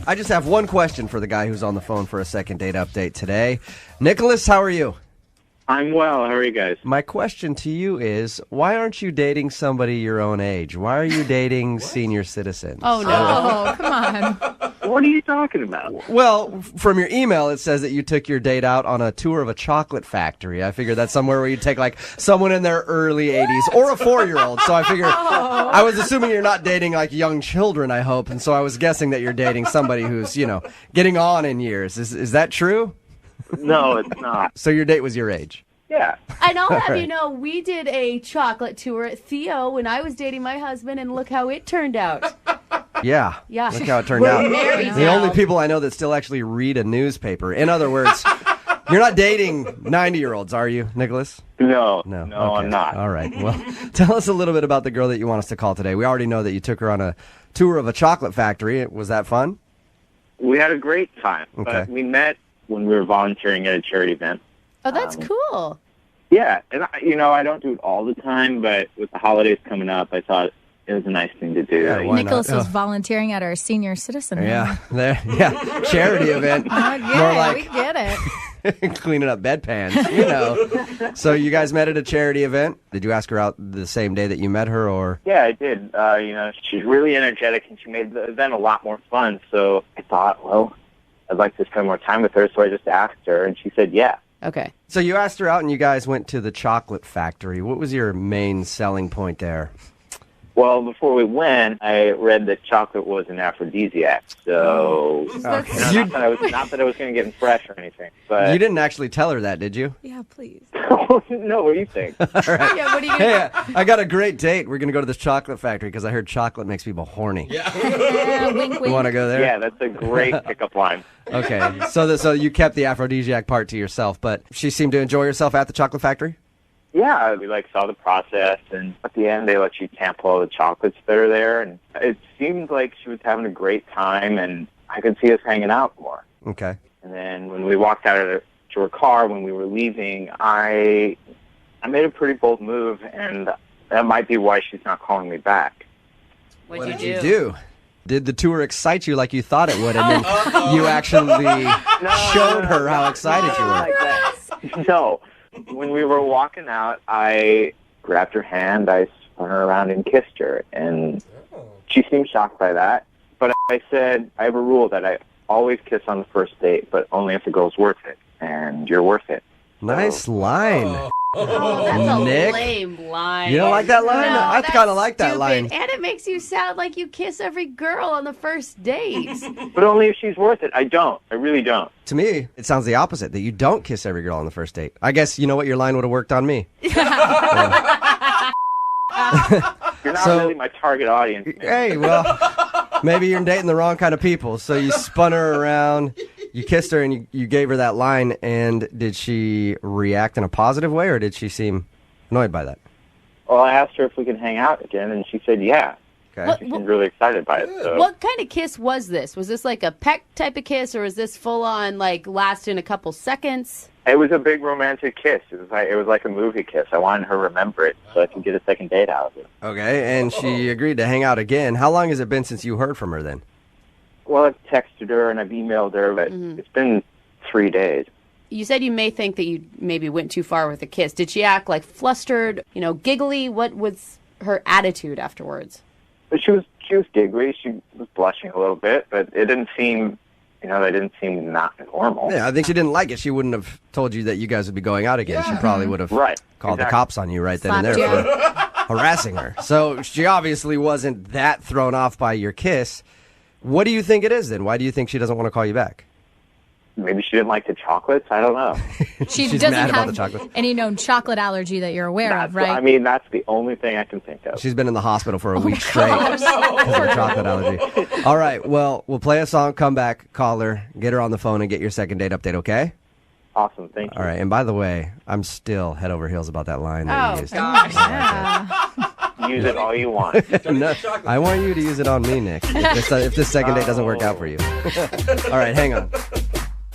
I just have one question for the guy who's on the phone for a second date update today. Nicholas, how are you? I'm well. How are you guys? My question to you is, why aren't you dating somebody your own age? Why are you dating senior citizens? Oh, no. Come on. What are you talking about? Well, from your email, it says that you took your date out on a tour of a chocolate factory. I figured that's somewhere where you take, like, someone in their early 80s or a 4-year-old. So I figured, I was assuming you're not dating, like, young children, I hope. And so I was guessing that you're dating somebody who's, getting on in years. Is that true? No, it's not. So your date was your age? Yeah. And I'll have you know, we did a chocolate tour at Theo when I was dating my husband, and look how it turned out. Yeah. Yeah. Look how it turned out. Married The now. only people I know that still actually read a newspaper. In other words, you're not dating 90-year-olds, are you, Nicholas? No, Okay. I'm not. All right. Well, tell us a little bit about the girl that you want us to call today. We already know that you took her on a tour of a chocolate factory. Was that fun? We had a great time. Okay. But we met when we were volunteering at a charity event. Oh, that's cool. Yeah, and I don't do it all the time, but with the holidays coming up, I thought it was a nice thing to do. Yeah, why Nicholas not? was volunteering at our senior citizen. Yeah. Charity event. Yeah, More like we get it. cleaning up bedpans, So you guys met at a charity event. Did you ask her out the same day that you met her, or? Yeah, I did. She's really energetic, and she made the event a lot more fun. So I thought, well, I'd like to spend more time with her, so I just asked her, and she said yeah. Okay. So you asked her out, and you guys went to the chocolate factory. What was your main selling point there? Well, before we went, I read that chocolate was an aphrodisiac. So, not that I was going to get fresh or anything. But You didn't actually tell her that, did you? Yeah, please. No, what do you think? All right. Yeah, what are you Hey, I got a great date. We're going to go to this chocolate factory because I heard chocolate makes people horny. Yeah, wink, You wink. want to go there? Yeah, that's a great pickup line. Okay. So you kept the aphrodisiac part to yourself, but she seemed to enjoy herself at the chocolate factory? Yeah, we saw the process, and at the end they let you sample all the chocolates that are there, and it seemed like she was having a great time, and I could see us hanging out more. Okay. And then when we walked out to her car, when we were leaving, I made a pretty bold move, and that might be why she's not calling me back. What'd What did you do? Did the tour excite you like you thought it would, and then you actually showed her how excited you were? Like that. No. When we were walking out, I grabbed her hand, I spun her around and kissed her, and she seemed shocked by that. But I said, I have a rule that I always kiss on the first date, but only if the girl's worth it, and you're worth it. Nice line. That's a Nick? lame line. You don't like that line? No, I that's kind of like that stupid. line. And it makes you sound like you kiss every girl on the first date. But only if she's worth it. I don't. I really don't. To me, it sounds the opposite, that you don't kiss every girl on the first date. I guess you know what, your line would have worked on me. You're not really my target audience. Man. Hey, well, maybe you're dating the wrong kind of people. So you spun her around, you kissed her, and you gave her that line. And did she react in a positive way, or did she seem annoyed by that? Well, I asked her if we could hang out again, and she said yeah. Okay. She seemed really excited by it. So. What kind of kiss was this? Was this like a peck type of kiss, or was this full on, like, lasting a couple seconds? It was a big romantic kiss. It was like a movie kiss. I wanted her to remember it so I could get a second date out of it. Okay, and she agreed to hang out again. How long has it been since you heard from her then? Well, I've texted her and I've emailed her, but it's been 3 days. You said you may think that you maybe went too far with the kiss. Did she act like flustered, giggly? What was her attitude afterwards? But she was giggly. She was blushing a little bit, but it didn't seem, that didn't seem not normal. Yeah, I think she didn't like it. She wouldn't have told you that you guys would be going out again. She probably would have called the cops on you right then and there for harassing her. So she obviously wasn't that thrown off by your kiss. What do you think it is then? Why do you think she doesn't want to call you back? Maybe she didn't like the chocolates. I don't know. She She's doesn't mad about have the chocolates. any known chocolate allergy that you're aware of, right? I mean, that's the only thing I can think of. She's been in the hospital for a week straight because of her chocolate allergy. All right, well, we'll play a song, come back, call her, get her on the phone, and get your second date update, okay? Awesome, thank you. All right, and by the way, I'm still head over heels about that line that you used. gosh. Use it all you want. No, I want you to use it on me, Nick, if this second date doesn't work out for you. All right, hang on.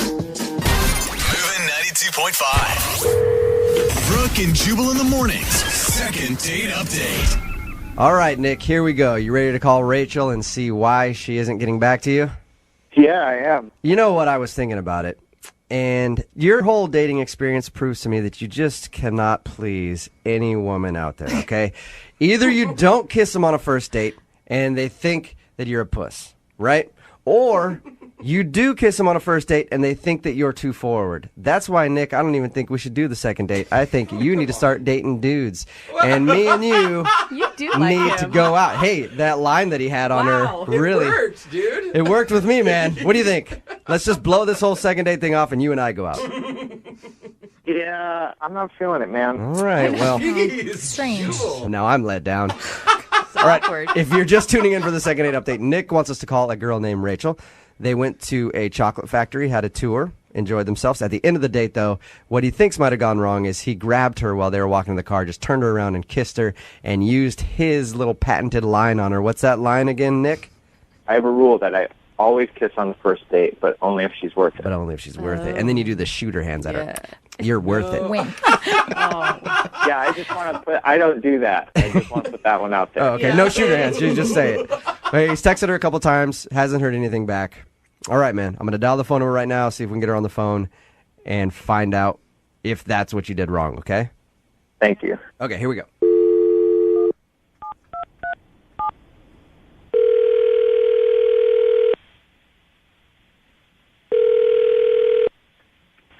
Moving 92.5. Brooke and Jubal in the mornings. Second date update. All right, Nick, here we go. You ready to call Rachel and see why she isn't getting back to you? Yeah, I am. You know what? I was thinking about it. And your whole dating experience proves to me that you just cannot please any woman out there, okay? Either you don't kiss them on a first date and they think that you're a puss, right? Or you do kiss them on a first date and they think that you're too forward. That's why, Nick, I don't even think we should do the second date. I think you need to start dating dudes. And me and you need to go out. Hey, that line that he had on her, really. It worked, dude. It worked with me, man. What do you think? Let's just blow this whole second date thing off and you and I go out. Yeah, I'm not feeling it, man. All right, well, Jeez, Strange. Jubal. now I'm let down. All right, if you're just tuning in for the second date update, Nick wants us to call a girl named Rachel. They went to a chocolate factory, had a tour, enjoyed themselves. At the end of the date, though, what he thinks might have gone wrong is he grabbed her while they were walking in the car, just turned her around and kissed her, and used his little patented line on her. What's that line again, Nick? I have a rule that I always kiss on the first date, but only if she's worth it. But only if she's worth it. And then you do the shooter hands at her. You're worth it. Wink. Yeah, I just want to put. I don't do that. I just want to put that one out there. Oh, okay. No shooter hands. You just say it. Hey, he's texted her a couple times. Hasn't heard anything back. All right, man. I'm going to dial the phone number right now, see if we can get her on the phone, and find out if that's what you did wrong, okay? Thank you. Okay, here we go.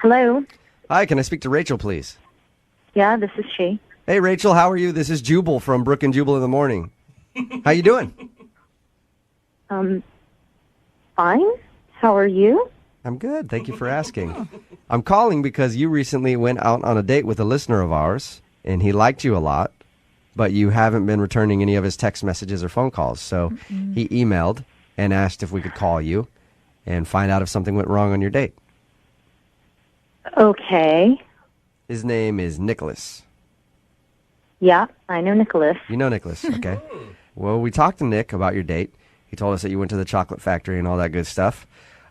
Hello. Hi, can I speak to Rachel, please? Yeah, this is she. Hey, Rachel, how are you? This is Jubal from Brook and Jubal in the Morning. How you doing? Fine. How are you? I'm good. Thank you for asking. I'm calling because you recently went out on a date with a listener of ours, and he liked you a lot, but you haven't been returning any of his text messages or phone calls. So he emailed and asked if we could call you and find out if something went wrong on your date. Okay. His name is Nicholas. Yeah, I know Nicholas. You know Nicholas, okay? Well, we talked to Nick about your date. He told us that you went to the chocolate factory and all that good stuff.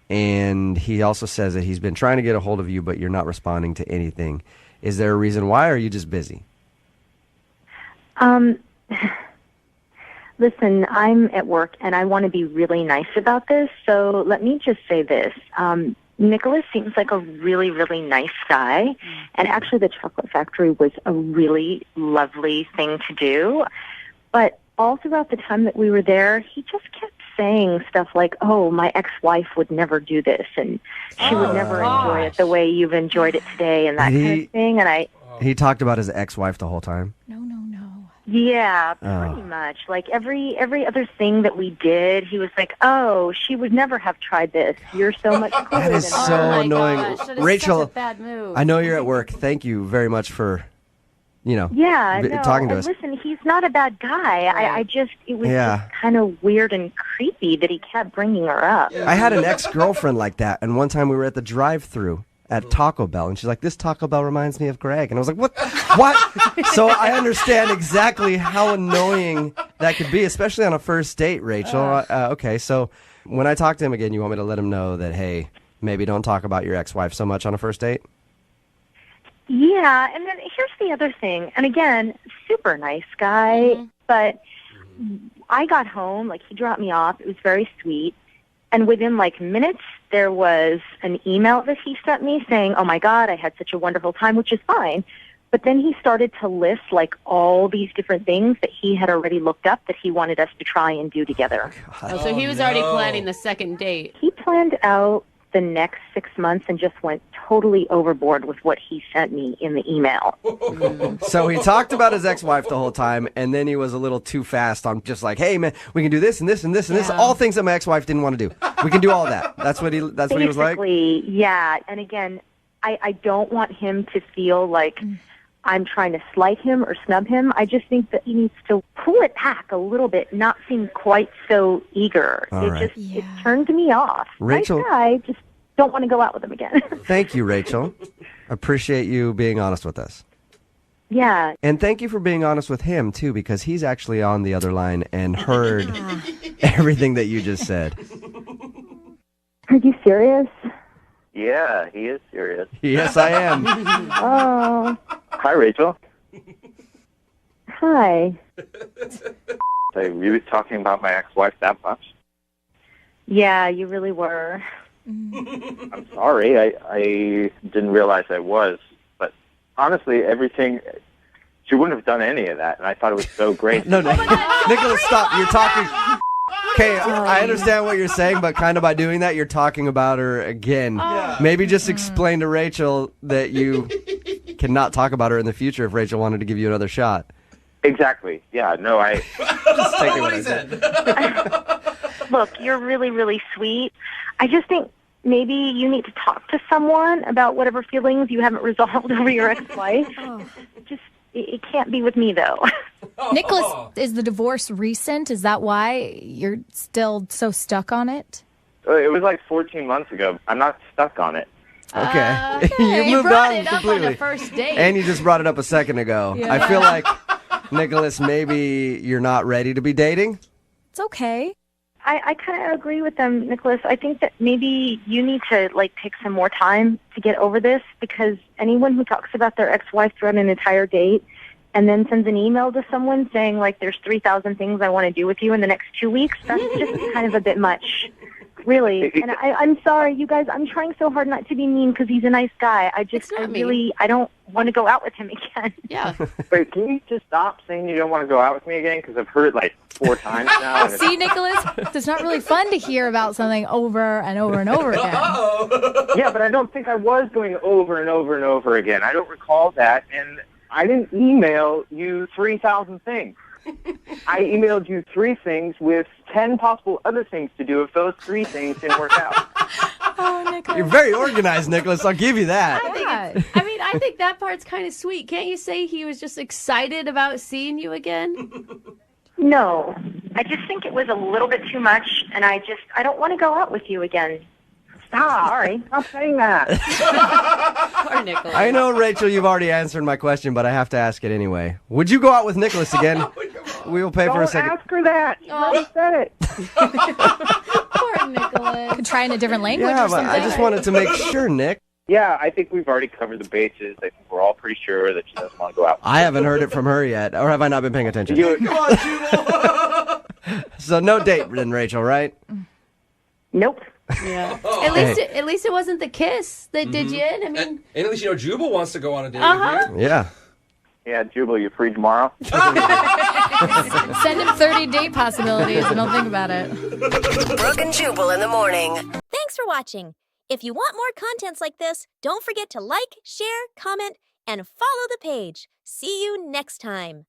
And he also says that he's been trying to get a hold of you, but you're not responding to anything. Is there a reason why, or are you just busy? Listen, I'm at work, and I want to be really nice about this, so let me just say this. Nicholas seems like a really, really nice guy, and actually the chocolate factory was a really lovely thing to do. But all throughout the time that we were there, he just kept saying stuff like, oh, my ex-wife would never do this, and she would never enjoy it the way you've enjoyed it today, and that kind of thing. And He talked about his ex-wife the whole time? No. yeah, pretty much. Like every other thing that we did, he was like, oh, she would never have tried this. You're so much cooler That is than her. so Oh my annoying. gosh, that is Rachel, such a bad move. I know you're at work. Thank you very much for, Yeah, no, talking to and us. listen, he's not a bad guy. It was just kind of weird and creepy that he kept bringing her up. I had an ex-girlfriend like that, and one time we were at the drive-thru at Taco Bell, and she's like, this Taco Bell reminds me of Greg. And I was like, what? What? So I understand exactly how annoying that could be, especially on a first date, Rachel. Okay, so when I talk to him again, you want me to let him know that, hey, maybe don't talk about your ex-wife so much on a first date? Yeah, and then here's the other thing. And again, super nice guy, but I got home, like he dropped me off. It was very sweet. And within like minutes, there was an email that he sent me saying, oh my God, I had such a wonderful time, which is fine. But then he started to list like all these different things that he had already looked up that he wanted us to try and do together. Oh, so he was already planning the second date. He planned out the next 6 months and just went totally overboard with what he sent me in the email. So he talked about his ex-wife the whole time, and then he was a little too fast on just like, hey, man, we can do this and this and this and this. All things that my ex-wife didn't want to do. We can do all that. That's what he was like? Basically, yeah. And again, I don't want him to feel like I'm trying to slight him or snub him. I just think that he needs to pull it back a little bit, not seem quite so eager. It turned me off. Rachel, nice guy, just don't want to go out with him again. Thank you, Rachel. Appreciate you being honest with us. Yeah. And thank you for being honest with him, too, because he's actually on the other line and heard everything that you just said. Are you serious? Yeah, he is serious. Yes, I am. Oh, Hi, Rachel. hi. Are you talking about my ex-wife that much? Yeah, you really were. I'm sorry. I didn't realize I was. But honestly, she wouldn't have done any of that, and I thought it was so great. No, Nicholas, stop. You're talking. Okay, I understand what you're saying, but kind of by doing that, you're talking about her again. Maybe just explain to Rachel that you cannot talk about her in the future if Rachel wanted to give you another shot. Exactly. Yeah, no, Just take it what I said. Look, you're really, really sweet. I just think maybe you need to talk to someone about whatever feelings you haven't resolved over your ex-wife. It can't be with me, though. Nicholas, is the divorce recent? Is that why you're still so stuck on it? it was like 14 months ago. I'm not stuck on it. Okay. You You moved brought on it up completely. on a first date. And you just brought it up a second ago. Yeah. I feel like, Nicholas, maybe you're not ready to be dating. It's okay. I kind of agree with them, Nicholas. I think that maybe you need to take some more time to get over this, because anyone who talks about their ex-wife throughout an entire date and then sends an email to someone saying there's 3,000 things I want to do with you in the next 2 weeks, that's just kind of a bit much. Really. And I'm sorry, you guys, I'm trying so hard not to be mean because he's a nice guy. I don't want to go out with him again. Yeah. Wait, can you just stop saying you don't want to go out with me again? Because I've heard it 4 times now. And See, Nicholas, it's not really fun to hear about something over and over and over again. yeah, but I don't think I was going over and over and over again. I don't recall that, and I didn't email you 3,000 things. I emailed you 3 things with 10 possible other things to do if those 3 things didn't work out. Oh, Nicholas. You're very organized, Nicholas. I'll give you that. I think that part's kind of sweet. Can't you say he was just excited about seeing you again? No. I just think it was a little bit too much, and I don't want to go out with you again. Stop. Sorry. Stop saying that. Poor Nicholas. I know, Rachel, you've already answered my question, but I have to ask it anyway. Would you go out with Nicholas again? We will pay for a second. Don't ask her that. You already said it. Poor Nicholas. Could try in a different language Yeah, or but something. I just wanted to make sure, Nick. Yeah, I think we've already covered the bases. I think we're all pretty sure that she doesn't want to go out. I haven't heard it from her yet, or have I not been paying attention? Come on, So no date then, Rachel, right? Nope. Yeah. At least it wasn't the kiss that did you in. I mean, And at least Jubal wants to go on a date with you. Yeah. Yeah, Jubal, you free tomorrow? Send him 30 date possibilities and he'll think about it. Brooke and Jubal in the morning. Thanks for watching. If you want more contents like this, don't forget to like, share, comment, and follow the page. See you next time.